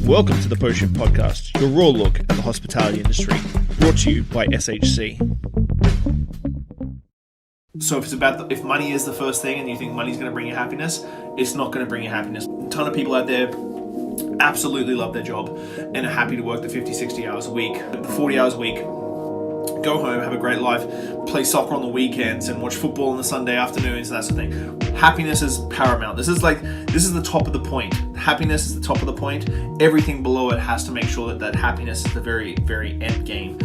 Welcome to the Potion Podcast, your raw look at the hospitality industry, brought to you by SHC. So if money is the first thing and you think money's going to bring you happiness, it's not going to bring you happiness. A ton of people out there absolutely love their job and are happy to work the 50, 60 hours a week, the 40 hours a week, go home, have a great life, play soccer on the weekends and watch football on the Sunday afternoons, that sort of thing. Happiness is paramount. This is the top of the point. Happiness is the top of the point. Everything below it has to make sure that happiness is the very, very end game.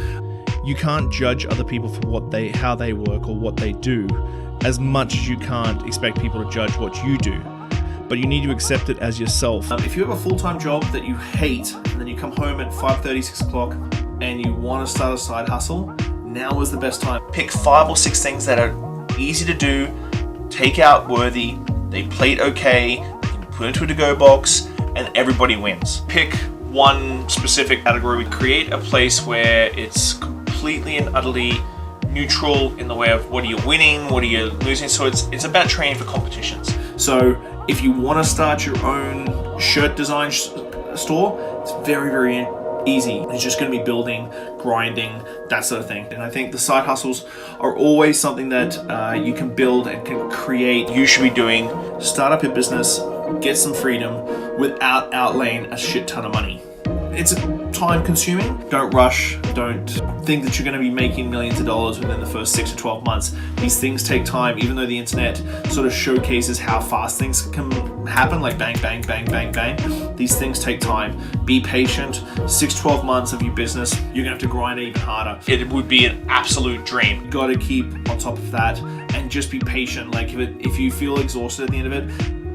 You can't judge other people for how they work or what they do, as much as you can't expect people to judge what you do. But you need to accept it as yourself. If you have a full-time job that you hate, and then you come home at 5:30, 6 o'clock, and you want to start a side hustle, now is the best time. Pick 5 or 6 things that are easy to do, take-out worthy, they plate okay, you can put into a to-go box, and everybody wins. Pick one specific category. Create a place where it's completely and utterly neutral in the way of what are you winning, what are you losing. So it's about training for competitions. So if you want to start your own shirt design store, it's very, very easy. It's just going to be building, grinding, that sort of thing. And I think the side hustles are always something that you can build and can create. You should be doing, start up your business, get some freedom without outlaying a shit ton of money. It's time consuming. Don't rush. Don't think that you're going to be making millions of dollars within the first 6 to 12 months. These things take time, even though the internet sort of showcases how fast things can happen, like bang, bang, bang, bang, bang. These things take time. Be patient. 6 to 12 months of your business, you're going to have to grind it even harder. It would be an absolute dream. Got to keep on top of that and just be patient. Like if you feel exhausted at the end of it,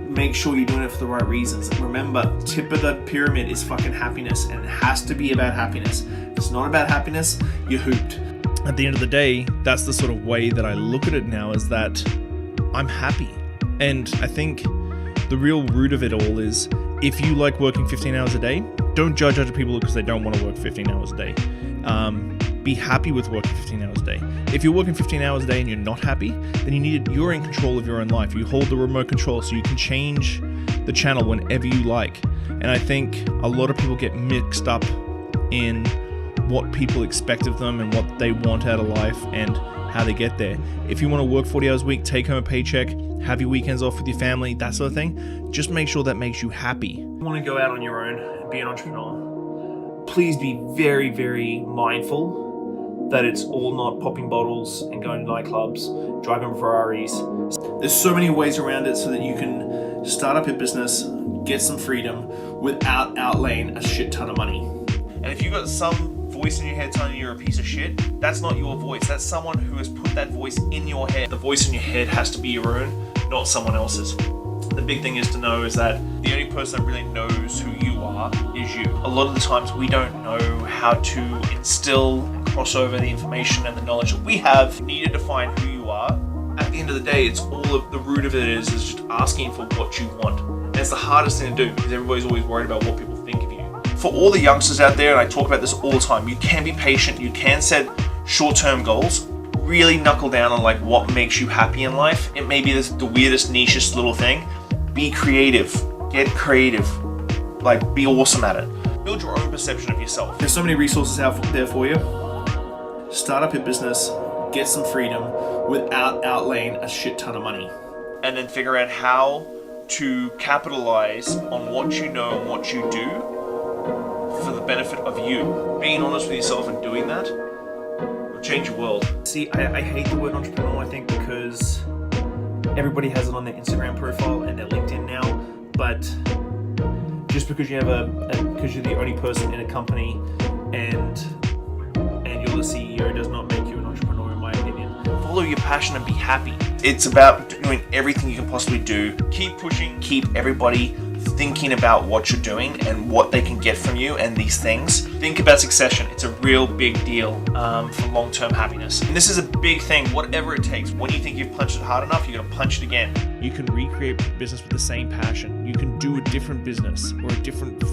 make sure you're doing it for the right reasons. And remember, tip of the pyramid is fucking happiness, and it has to be about happiness. If it's not about happiness, you're hooped. At the end of the day, that's the sort of way that I look at it now, is that I'm happy. And I think the real root of it all is, if you like working 15 hours a day, don't judge other people because they don't want to work 15 hours a day. Be happy with working 15 hours a day. If you're working 15 hours a day and you're not happy, then you're in control of your own life. You hold the remote control, so you can change the channel whenever you like. And I think a lot of people get mixed up in what people expect of them and what they want out of life and how they get there. If you want to work 40 hours a week, take home a paycheck, have your weekends off with your family, that sort of thing, just make sure that makes you happy. You want to go out on your own and be an entrepreneur, please be very, very mindful that it's all not popping bottles and going to nightclubs, driving Ferraris. There's so many ways around it so that you can start up your business, get some freedom without outlaying a shit ton of money. And if you've got some voice in your head telling you you're a piece of shit, that's not your voice. That's someone who has put that voice in your head. The voice in your head has to be your own, not someone else's. The big thing is to know is that the only person that really knows who you are is you. A lot of the times we don't know how to instill and cross over the information and the knowledge that we have needed to define who you are. At the end of the day, it's all of the root of it is just asking for what you want. And it's the hardest thing to do because everybody's always worried about what people think of you. For all the youngsters out there, and I talk about this all the time, you can be patient, you can set short-term goals, really knuckle down on like what makes you happy in life. It may be the weirdest, nichest little thing. Be creative, get creative, like be awesome at it. Build your own perception of yourself. There's so many resources out there for you. Start up your business, get some freedom without outlaying a shit ton of money. And then figure out how to capitalize on what you know and what you do for the benefit of you. Being honest with yourself and doing that will change your world. See, I hate the word entrepreneur, I think, because everybody has it on their Instagram profile and their LinkedIn now, but just because you have because you're the only person in a company and you're the CEO does not make you an entrepreneur, in my opinion. Follow your passion and be happy. It's about doing everything you can possibly do. Keep pushing, keep everybody thinking about what you're doing and what they can get from you and these things. Think about succession. It's a real big deal for long-term happiness. And this is a big thing, whatever it takes. When you think you've punched it hard enough, you're going to punch it again. You can recreate business with the same passion. You can do a different business or a different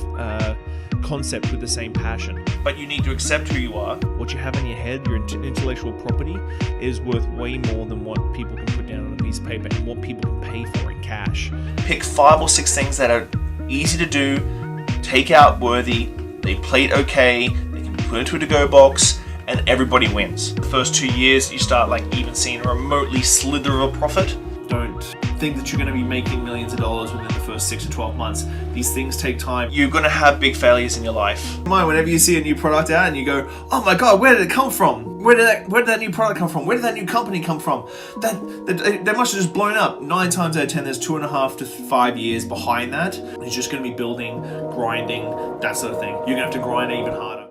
concept with the same passion. But you need to accept who you are. What you have in your head, your intellectual property, is worth way more than what people can put down on a piece of paper and what people can pay for in cash. Pick 5 or 6 things that are easy to do, takeout worthy, they plate okay, they can be put into a to-go box, and everybody wins. The first 2 years, you start like even seeing a remotely slither of a profit. Don't think that you're going to be making millions of dollars within the first 6 to 12 months. These things take time. You're going to have big failures in your life. Mind, whenever you see a new product out and you go, oh my God, where did it come from? Where did that new product come from? Where did that new company come from? They must have just blown up. 9 times out of 10, there's 2.5 to 5 years behind that. It's just going to be building, grinding, that sort of thing. You're going to have to grind even harder.